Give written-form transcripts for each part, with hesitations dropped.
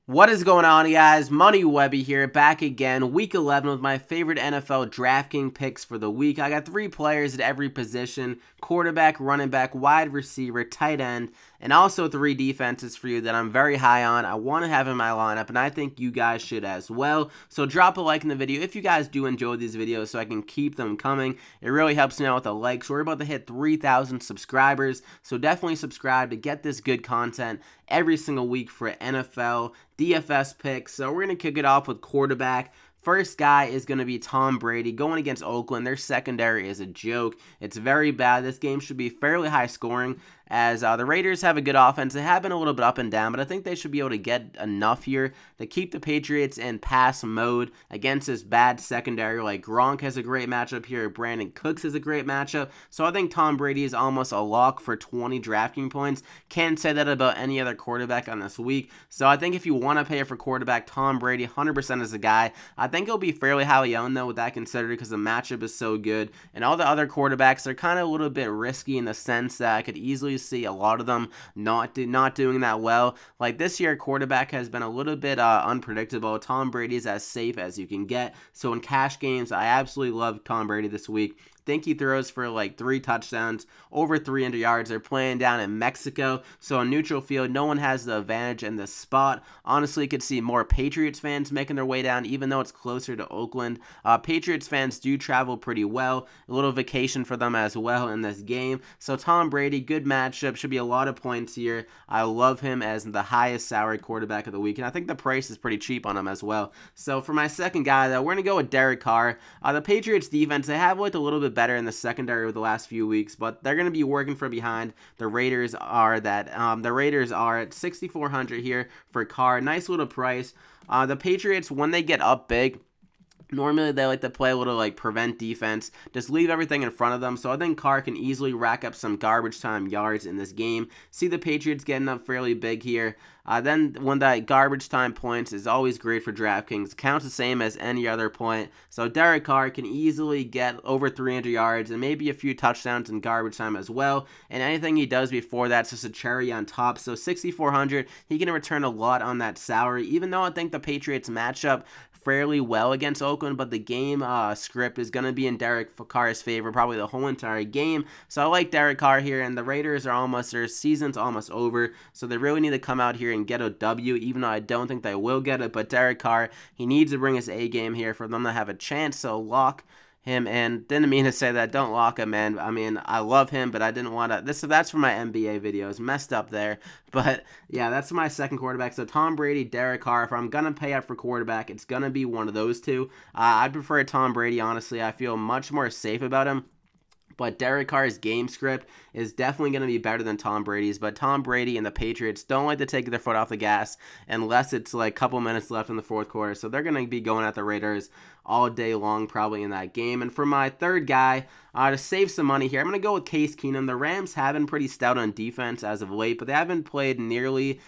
What is going on, guys? Money Webby here, back again, week 11 with my favorite NFL DraftKings picks for the week. I got 3 players at every position: quarterback, running back, wide receiver, tight end, and also 3 defenses for you that I'm very high on. I want to have in my lineup, and I think you guys should as well. So drop a like in the video if you guys do enjoy these videos so I can keep them coming. It really helps me out with a like. So we're about to hit 3,000 subscribers, so definitely subscribe to get this good content every single week for NFL DFS picks. So we're going to kick it off with quarterback. First guy is going to be Tom Brady going against Oakland. Their secondary is a joke. It's very bad. This game should be fairly high scoring, as the Raiders have a good offense. They have been a little bit up and down, but I think they should be able to get enough here to keep the Patriots in pass mode against this bad secondary. Like Gronk has a great matchup here. Brandon Cooks has a great matchup. So I think Tom Brady is almost a lock for 20 DraftKings points. Can't say that about any other quarterback on this week. So I think if you want to pay for quarterback, Tom Brady 100% is the guy. I think he'll be fairly highly owned though with that considered, because the matchup is so good. And all the other quarterbacks are kind of a little bit risky in the sense that I could easily see a lot of them not doing that well. Like this year, quarterback has been a little bit unpredictable. Tom Brady's as safe as you can get. So in cash games, I absolutely love Tom Brady this week. Think he throws for like 3 touchdowns, over 300 yards. They're playing down in Mexico, so on neutral field, no one has the advantage in this spot. Honestly, you could see more Patriots fans making their way down, even though it's closer to Oakland. Patriots fans do travel pretty well. A little vacation for them as well in this game. So Tom Brady, good matchup. Should be a lot of points here. I love him as the highest salary quarterback of the week, and I think the price is pretty cheap on him as well. So for my second guy, though, we're going to go with Derek Carr. The Patriots defense, they have looked a little bit better in the secondary over the last few weeks, but they're going to be working from behind. The Raiders are at 6,400 here for Carr. Nice little price. The Patriots, when they get up big, normally they like to play a little like prevent defense, just leave everything in front of them. So I think Carr can easily rack up some garbage time yards in this game. See the Patriots getting up fairly big here. Then when that garbage time points is always great for DraftKings. Counts the same as any other point. So Derek Carr can easily get over 300 yards and maybe a few touchdowns in garbage time as well. And anything he does before that's just a cherry on top. So 6,400, he can return a lot on that salary. Even though I think the Patriots match up fairly well against Oakland, but the game script is going to be in Derek Carr's favor probably the whole entire game. So I like Derek Carr here, and the Raiders are their season's almost over, so they really need to come out here and get a W, even though I don't think they will get it. But Derek Carr, he needs to bring his A game here for them to have a chance, so lock him in. Didn't mean to say that. Don't lock him in. I mean, I love him, but I didn't want to. That's for my NBA videos. Messed up there. But yeah, that's my second quarterback. So Tom Brady, Derek Carr. If I'm gonna pay up for quarterback, it's gonna be one of those two. I prefer Tom Brady, honestly. I feel much more safe about him. But Derek Carr's game script is definitely going to be better than Tom Brady's. But Tom Brady and the Patriots don't like to take their foot off the gas unless it's like a couple minutes left in the fourth quarter. So they're going to be going at the Raiders all day long probably in that game. And for my third guy, to save some money here, I'm going to go with Case Keenum. The Rams have been pretty stout on defense as of late, but they haven't played nearly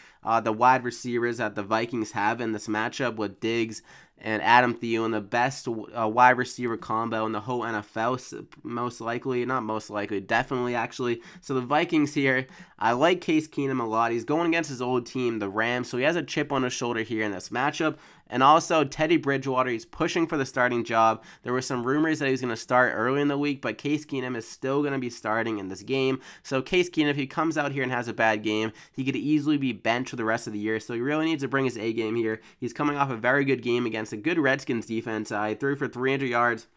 the wide receivers that the Vikings have in this matchup with Diggs and Adam Thielen, the best wide receiver combo in the whole NFL, definitely actually. So the Vikings here, I like Case Keenum a lot. He's going against his old team, the Rams, so he has a chip on his shoulder here in this matchup. And also, Teddy Bridgewater, he's pushing for the starting job. There were some rumors that he was going to start early in the week, but Case Keenum is still going to be starting in this game. So Case Keenum, if he comes out here and has a bad game, he could easily be benched for the rest of the year. So he really needs to bring his A game here. He's coming off a very good game against a good Redskins defense. He threw for 300 yards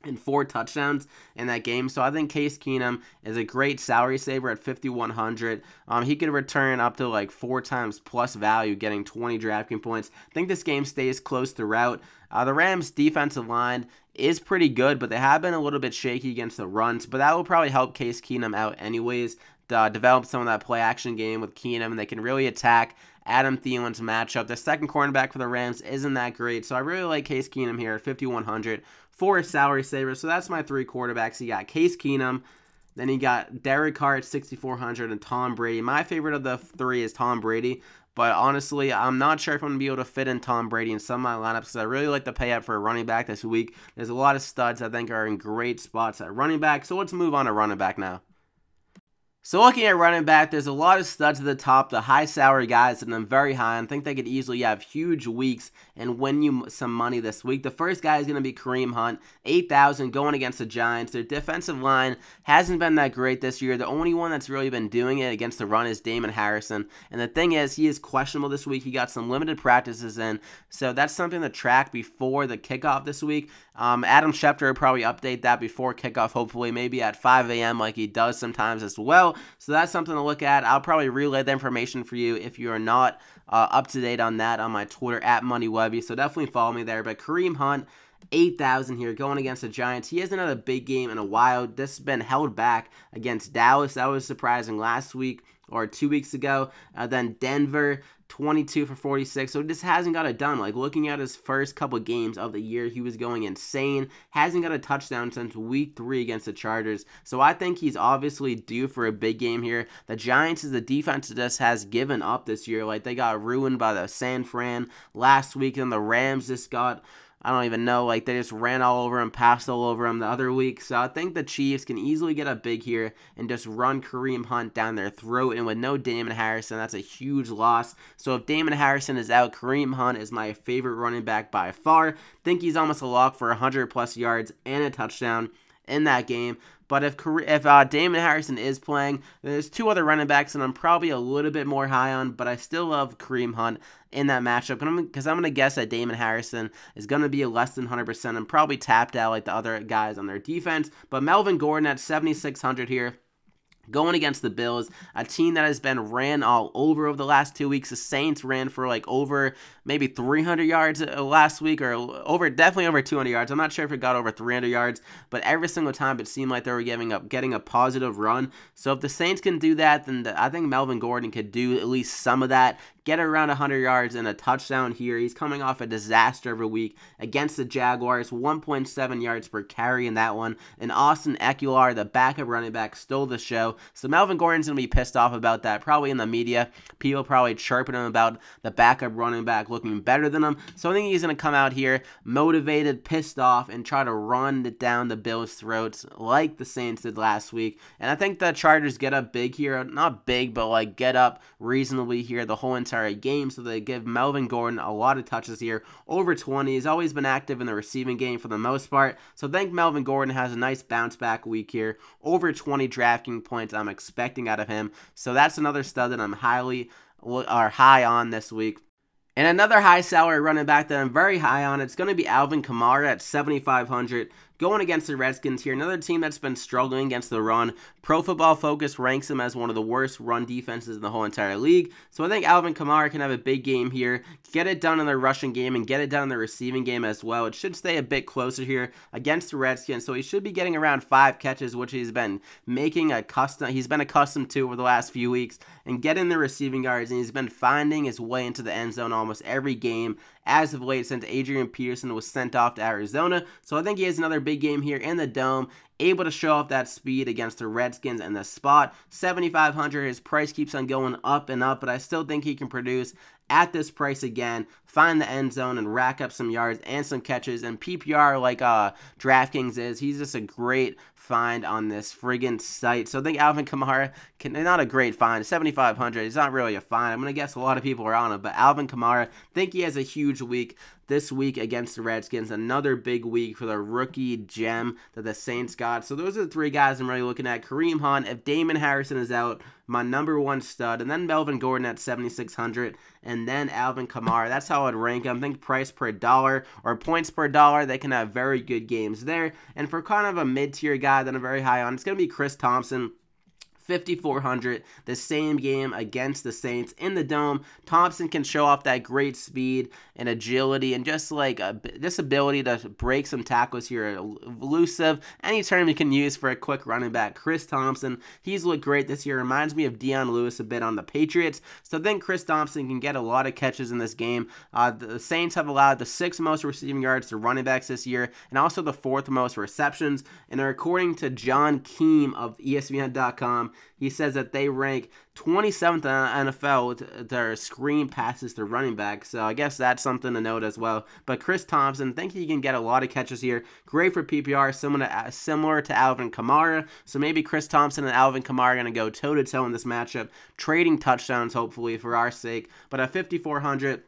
and 4 touchdowns in that game. So I think Case Keenum is a great salary saver at 5,100. He could return up to like 4 times plus value, getting 20 DraftKings points. I think this game stays close throughout. The Rams' defensive line is pretty good, but they have been a little bit shaky against the runs. But that will probably help Case Keenum out anyways. Develop some of that play action game with Keenum, and they can really attack Adam Thielen's matchup. The second cornerback for the Rams isn't that great, so I really like Case Keenum here at 5,100 for a salary saver. So that's my 3 quarterbacks. You got Case Keenum, then you got Derek Carr at 6,400, and Tom Brady. My favorite of the 3 is Tom Brady, but honestly, I'm not sure if I'm going to be able to fit in Tom Brady in some of my lineups because I really like to pay up for a running back this week. There's a lot of studs I think are in great spots at running back, so let's move on to running back now. So looking at running back, there's a lot of studs at the top, the high salary guys, and I'm very high on. I think they could easily have huge weeks and win you some money this week. The first guy is going to be Kareem Hunt, 8,000 going against the Giants. Their defensive line hasn't been that great this year. The only one that's really been doing it against the run is Damon Harrison. And the thing is, he is questionable this week. He got some limited practices in, so that's something to track before the kickoff this week. Adam Schefter will probably update that before kickoff, hopefully, maybe at 5 a.m. like he does sometimes as well. So that's something to look at. I'll probably relay the information for you if you are not up to date on that on my Twitter at MoneyWebby. So definitely follow me there. But Kareem Hunt, 8,000 here going against the Giants. He hasn't had a big game in a while. This has been held back against Dallas. That was surprising last week or 2 weeks ago. Then Denver, 22 for 46. So this hasn't got it done. Like looking at his first couple games of the year, he was going insane. Hasn't got a touchdown since week 3 against the Chargers. So I think he's obviously due for a big game here. The Giants is the defense that just has given up this year. Like they got ruined by the San Fran last week, and the Rams just got, I don't even know, like they just ran all over him, passed all over him the other week. So I think the Chiefs can easily get up big here and just run Kareem Hunt down their throat. And with no Damon Harrison, that's a huge loss. So if Damon Harrison is out, Kareem Hunt is my favorite running back by far. Think he's almost a lock for 100 plus yards and a touchdown in that game. But if Damon Harrison is playing, there's 2 other running backs that I'm probably a little bit more high on, but I still love Kareem Hunt in that matchup. Because I'm going to guess that Damon Harrison is going to be less than 100% and probably tapped out like the other guys on their defense. But Melvin Gordon at 7,600 here, going against the Bills, a team that has been ran all over the last 2 weeks. The Saints ran for like over maybe 300 yards last week, or definitely over 200 yards. I'm not sure if it got over 300 yards, but every single time it seemed like they were getting a positive run. So if the Saints can do that, then I think Melvin Gordon could do at least some of that. Get around 100 yards and a touchdown here. He's coming off a disaster every week against the Jaguars, 1.7 yards per carry in that one. And Austin Eckler, the backup running back, stole the show. So Melvin Gordon's going to be pissed off about that, probably in the media. People probably chirping him about the backup running back looking better than him. So I think he's going to come out here motivated, pissed off, and try to run it down the Bills' throats like the Saints did last week. And I think the Chargers get up big here. Not big, but like get up reasonably here the whole entire game, so they give Melvin Gordon a lot of touches here, over 20. He's always been active in the receiving game for the most part, so I think Melvin Gordon has a nice bounce back week here, over 20 DraftKings points I'm expecting out of him. So that's another stud that I'm high on this week. And another high salary running back that I'm very high on, it's going to be Alvin Kamara at 7,500. Going against the Redskins here, another team that's been struggling against the run. Pro Football Focus ranks him as one of the worst run defenses in the whole entire league. So I think Alvin Kamara can have a big game here, get it done in the rushing game and get it done in the receiving game as well. It should stay a bit closer here against the Redskins. So he should be getting around 5 catches, which he's been accustomed to over the last few weeks, and getting the receiving yards. And he's been finding his way into the end zone almost every game as of late since Adrian Peterson was sent off to Arizona. So I think he has another big game here in the Dome, able to show off that speed against the Redskins in the spot. 7,500, his price keeps on going up and up, but I still think he can produce at this price again, find the end zone and rack up some yards and some catches. And PPR, like DraftKings is, he's just a great find on this friggin' site. So I think Alvin Kamara, not a great find, 7,500, he's not really a find. I'm going to guess a lot of people are on him, but Alvin Kamara, think he has a huge week this week against the Redskins. Another big week for the rookie gem that the Saints got. So those are the 3 guys I'm really looking at. Kareem Hunt, if Damon Harrison is out, my number 1 stud, and then Melvin Gordon at 7,600, and then Alvin Kamara. That's how I'd rank them. I think price per dollar or points per dollar, they can have very good games there. And for kind of a mid-tier guy that I'm very high on, it's going to be Chris Thompson. 5,400, the same game against the Saints in the Dome. Thompson can show off that great speed and agility and just like this ability to break some tackles here, elusive, any term you can use for a quick running back. Chris Thompson, he's looked great this year, reminds me of Deion Lewis a bit on the Patriots, so I think Chris Thompson can get a lot of catches in this game. The Saints have allowed the 6th most receiving yards to running backs this year, and also the 4th most receptions, and according to John Keem of ESPN.com, He says that they rank 27th in the NFL with their screen passes to running back. So I guess that's something to note as well. But Chris Thompson, think he can get a lot of catches here. Great for PPR, similar to Alvin Kamara. So maybe Chris Thompson and Alvin Kamara are going to go toe-to-toe in this matchup, trading touchdowns hopefully for our sake. But at 5,400,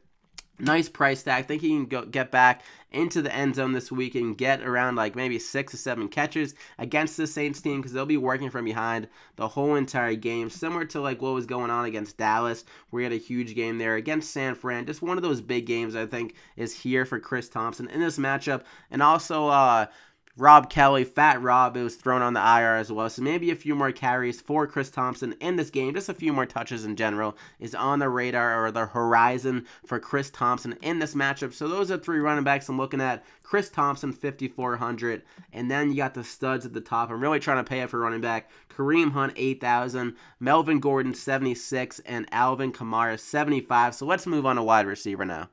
nice price tag. I think he can get back into the end zone this week and get around like maybe 6 to 7 catches against the Saints team, because they'll be working from behind the whole entire game, similar to like what was going on against Dallas, where he had a huge game there against San Fran. Just one of those big games I think is here for Chris Thompson in this matchup. And also Rob Kelly, Fat Rob, it was thrown on the IR as well. So maybe a few more carries for Chris Thompson in this game. Just a few more touches in general is on the radar or the horizon for Chris Thompson in this matchup. So those are 3 running backs I'm looking at. Chris Thompson, 5,400. And then you got the studs at the top. I'm really trying to pay up for running back. Kareem Hunt, 8,000. Melvin Gordon, 76. And Alvin Kamara, 75. So let's move on to wide receiver now.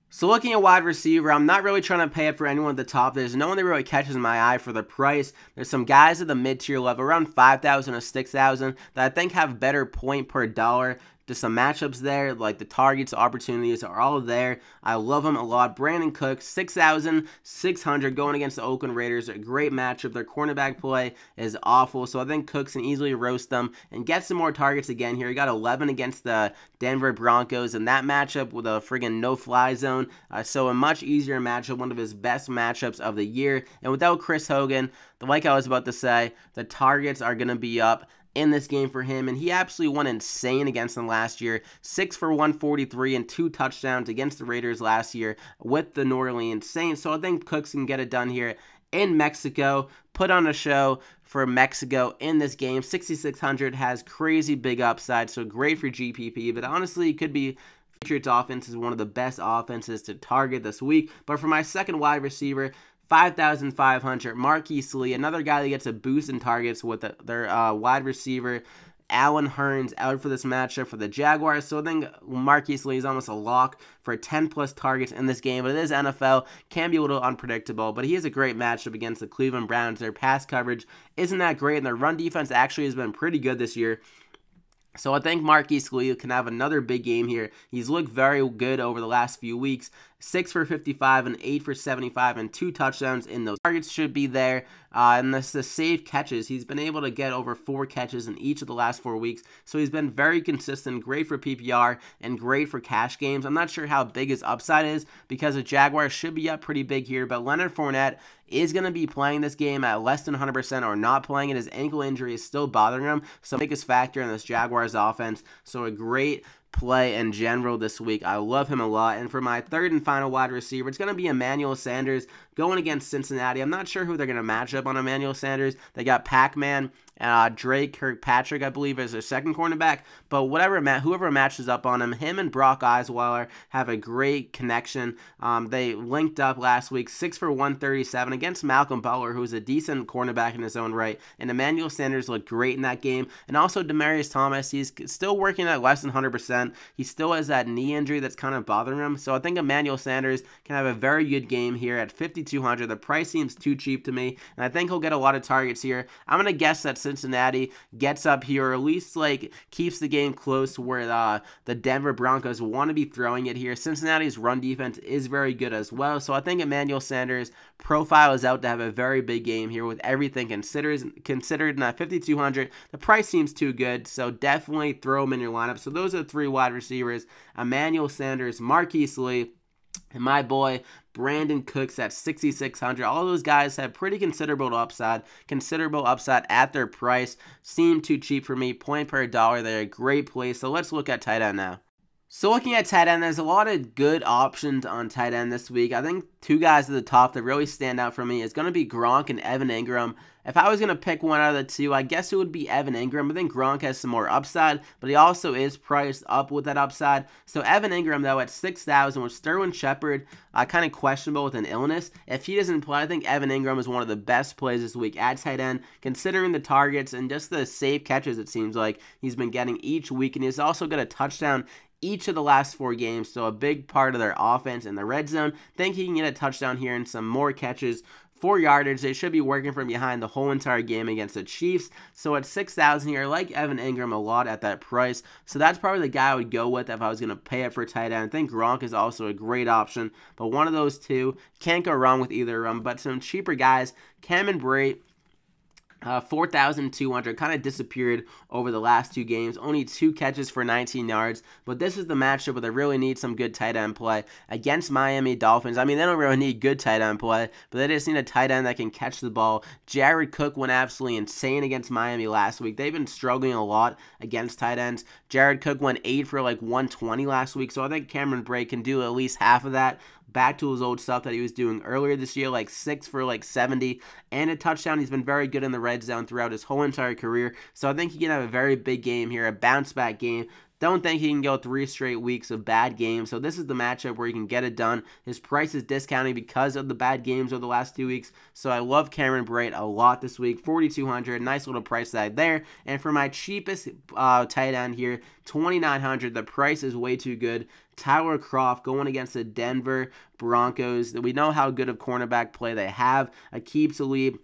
So looking at wide receiver, I'm not really trying to pay up for anyone at the top. There's no one that really catches my eye for the price. There's some guys at the mid-tier level, around 5,000 or 6,000, that I think have better point per dollar. Just some matchups there, like the targets, opportunities are all there. I love him a lot. Brandon Cooks, 6,600 going against the Oakland Raiders. A great matchup. Their cornerback play is awful, so I think Cooks can easily roast them and get some more targets again here. He got 11 against the Denver Broncos in that matchup with a friggin' no-fly zone. So a much easier matchup, one of his best matchups of the year. And without Chris Hogan, like I was about to say, the targets are going to be up in this game for him, and he absolutely went insane against them last year. 6 for 143 and 2 touchdowns against the Raiders last year with the New Orleans Saints. So I think Cooks can get it done here in Mexico, put on a show for Mexico in this game. 6,600 has crazy big upside, so great for GPP, but honestly, it could be Patriots offense is one of the best offenses to target this week. But for my second wide receiver, 5,500, Marquise Lee, another guy that gets a boost in targets with their wide receiver, Allen Hurns, out for this matchup for the Jaguars. So I think Marquise Lee is almost a lock for 10-plus targets in this game. But it is NFL, can be a little unpredictable. But he has a great matchup against the Cleveland Browns. Their pass coverage isn't that great, and their run defense actually has been pretty good this year. So I think Marquise Lee can have another big game here. He's looked very good over the last few weeks. 6 for 55 and 8 for 75 and 2 touchdowns in those. Targets should be there. And the safe catches, he's been able to get over 4 catches in each of the last 4 weeks. So he's been very consistent, great for PPR and great for cash games. I'm not sure how big his upside is because the Jaguars should be up pretty big here. But Leonard Fournette is going to be playing this game at less than 100% or not playing it. His ankle injury is still bothering him. So biggest factor in this Jaguars offense. So a great play in general this week. I love him a lot. And for my third and final wide receiver, it's going to be Emmanuel Sanders going against Cincinnati. I'm not sure who they're going to match up on Emmanuel Sanders. They got Pac-Man, Drake Kirkpatrick, I believe, as their second cornerback. But whoever matches up on him and Brock Osweiler have a great connection. They linked up last week, 6 for 137 against Malcolm Butler, who's a decent cornerback in his own right. And Emmanuel Sanders looked great in that game. And also Demaryius Thomas, he's still working at less than 100%. He still has that knee injury that's kind of bothering him. So I think Emmanuel Sanders can have a very good game here at 5,200. The price seems too cheap to me, and I think he'll get a lot of targets here. I'm going to guess that Cincinnati gets up here, or at least like keeps the game close where the Denver Broncos want to be throwing it here. Cincinnati's run defense is very good as well, so I think Emmanuel Sanders' profile is out to have a very big game here with everything considered. And at 5,200, the price seems too good, so definitely throw him in your lineup. So those are the 3 wide receivers: Emmanuel Sanders, Marquise Lee, and my boy Brandon Cooks at 6,600. All those guys have pretty considerable upside at their price. Seem too cheap for me. Point per dollar, they're a great place. So let's look at tight end now. So looking at tight end, there's a lot of good options on tight end this week. I think 2 guys at the top that really stand out for me is going to be Gronk and Evan Ingram. If I was going to pick one out of the 2, I guess it would be Evan Ingram. I think Gronk has some more upside, but he also is priced up with that upside. So Evan Ingram, though, at 6,000 with Sterling Shepard, kind of questionable with an illness. If he doesn't play, I think Evan Ingram is one of the best plays this week at tight end, considering the targets and just the safe catches it seems like he's been getting each week. And he's also got a touchdown each of the last 4 games, so a big part of their offense in the red zone. Think he can get a touchdown here and some more catches 4 yardage. They should be working from behind the whole entire game against the Chiefs. So at 6,000 here, I like Evan Ingram a lot at that price. So that's probably the guy I would go with if I was going to pay it for tight end. I think Gronk is also a great option, but one of those two, can't go wrong with either of them. But some cheaper guys, Cameron Brate, 4,200, kind of disappeared over the last 2 games. Only 2 catches for 19 yards. But this is the matchup where they really need some good tight end play against Miami Dolphins. I mean, they don't really need good tight end play, but they just need a tight end that can catch the ball. Jared Cook went absolutely insane against Miami last week. They've been struggling a lot against tight ends. Jared Cook went 8 for like 120 last week, so I think Cameron Brate can do at least half of that. Back to his old stuff that he was doing earlier this year, like 6 for like 70 and a touchdown. He's been very good in the red zone throughout his whole entire career. So I think he can have a very big game here, a bounce back game. Don't think he can go 3 straight weeks of bad games. So this is the matchup where he can get it done. His price is discounting because of the bad games over the last 2 weeks. So I love Cameron Brate a lot this week. 4,200, nice little price tag there. And for my cheapest tight end here, 2,900. The price is way too good. Tyler Kroft going against the Denver Broncos. We know how good of cornerback play they have. Aqib Talib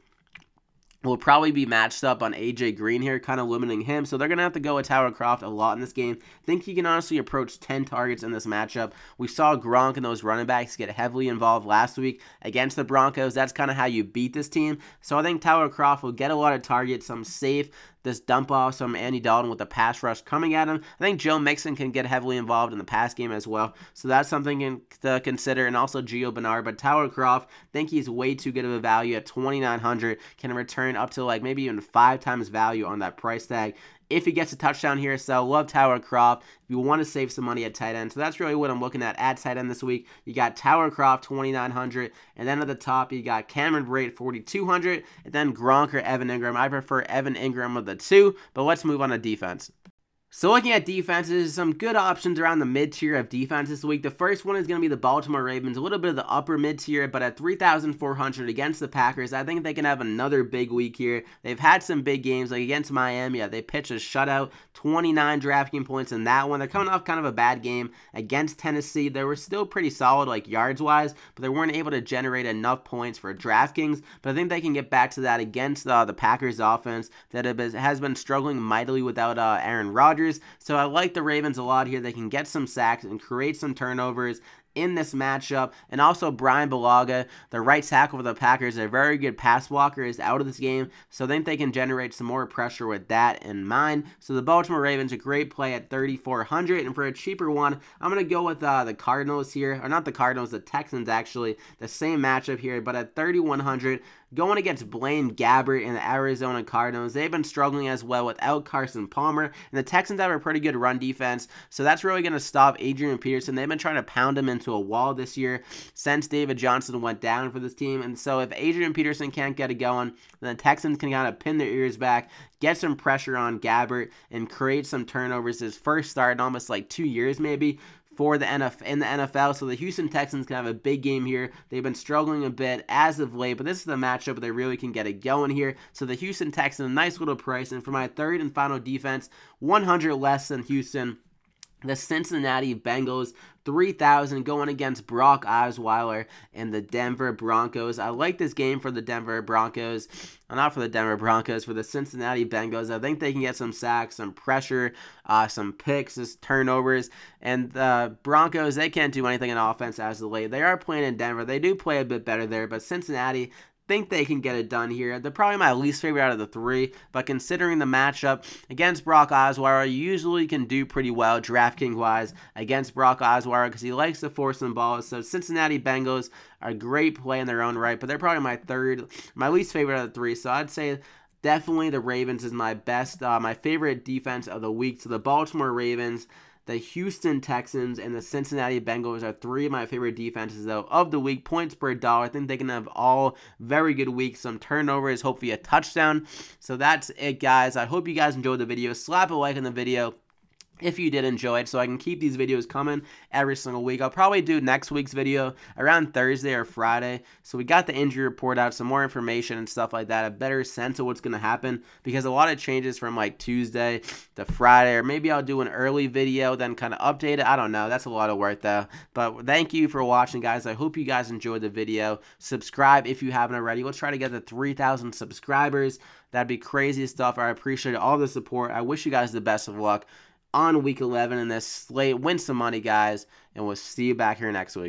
will probably be matched up on AJ Green here, kind of limiting him. So they're going to have to go with Tyler Kroft a lot in this game. I think he can honestly approach 10 targets in this matchup. We saw Gronk and those running backs get heavily involved last week against the Broncos. That's kind of how you beat this team. So I think Tyler Kroft will get a lot of targets, some safe, this dump off from Andy Dalton with the pass rush coming at him. I think Joe Mixon can get heavily involved in the pass game as well. So that's something to consider. And also Gio Bernard. But Tyler Kroft, I think he's way too good of a value at 2,900. Can return up to like maybe even 5 times value on that price tag if he gets a touchdown here. So love Tyler Kroft if you want to save some money at tight end. So that's really what I'm looking at tight end this week. You got Tyler Kroft, 2,900. And then at the top, you got Cameron Brate, 4,200. And then Gronk or Evan Ingram. I prefer Evan Ingram of the 2. But let's move on to defense. So looking at defenses, some good options around the mid-tier of defense this week. The first one is going to be the Baltimore Ravens, a little bit of the upper mid-tier, but at 3,400 against the Packers, I think they can have another big week here. They've had some big games, like against Miami. They pitched a shutout, 29 DraftKings points in that one. They're coming off kind of a bad game against Tennessee. They were still pretty solid, like yards-wise, but they weren't able to generate enough points for DraftKings. But I think they can get back to that against the Packers offense that has been struggling mightily without Aaron Rodgers. So I like the Ravens a lot here. They can get some sacks and create some turnovers in this matchup. And also Brian Bulaga, the right tackle for the Packers, a very good pass blocker, is out of this game. So I think they can generate some more pressure with that in mind. So the Baltimore Ravens, a great play at 3,400. And for a cheaper one, I'm going to go with the Cardinals here. Or not the Cardinals, the Texans actually. The same matchup here, but at 3,100. Going against Blaine Gabbert and the Arizona Cardinals. They've been struggling as well without Carson Palmer. And the Texans have a pretty good run defense. So that's really going to stop Adrian Peterson. They've been trying to pound him into a wall this year since David Johnson went down for this team. And so if Adrian Peterson can't get it going, then the Texans can kind of pin their ears back, get some pressure on Gabbert, and create some turnovers. His first start in almost like 2 years maybe for the NFL. So the Houston Texans can have a big game here. They've been struggling a bit as of late, but this is the matchup where they really can get it going here. So the Houston Texans, a nice little price. And for my third and final defense, 100 less than Houston, the Cincinnati Bengals, 3,000, going against Brock Osweiler and the Denver Broncos. I like this game for the Denver Broncos. Not for the Denver Broncos, for the Cincinnati Bengals. I think they can get some sacks, some pressure, some picks, just turnovers. And the Broncos, they can't do anything in offense as of late. They are playing in Denver. They do play a bit better there, but Cincinnati, think they can get it done here. They're probably my least favorite out of the 3, but considering the matchup against Brock Osweiler, you usually can do pretty well DraftKings-wise against Brock Osweiler because he likes to force some balls. So Cincinnati Bengals are a great play in their own right, but they're probably my least favorite out of the 3. So I'd say definitely the Ravens is my best, my favorite defense of the week. So the Baltimore Ravens, the Houston Texans, and the Cincinnati Bengals are 3 of my favorite defenses, though, of the week. Points per dollar. I think they can have all very good weeks. Some turnovers, hopefully a touchdown. So that's it, guys. I hope you guys enjoyed the video. Slap a like on the video. if you did enjoy it, so I can keep these videos coming every single week. I'll probably do next week's video around Thursday or Friday. So we got the injury report out, some more information and stuff like that, a better sense of what's going to happen, because a lot of changes from like Tuesday to Friday, or maybe I'll do an early video, then kind of update it. I don't know. That's a lot of work though. But thank you for watching, guys. I hope you guys enjoyed the video. Subscribe if you haven't already. Let's try to get to 3,000 subscribers. That'd be crazy stuff. I appreciate all the support. I wish you guys the best of luck on week 11 in this slate. Win some money, guys, and we'll see you back here next week.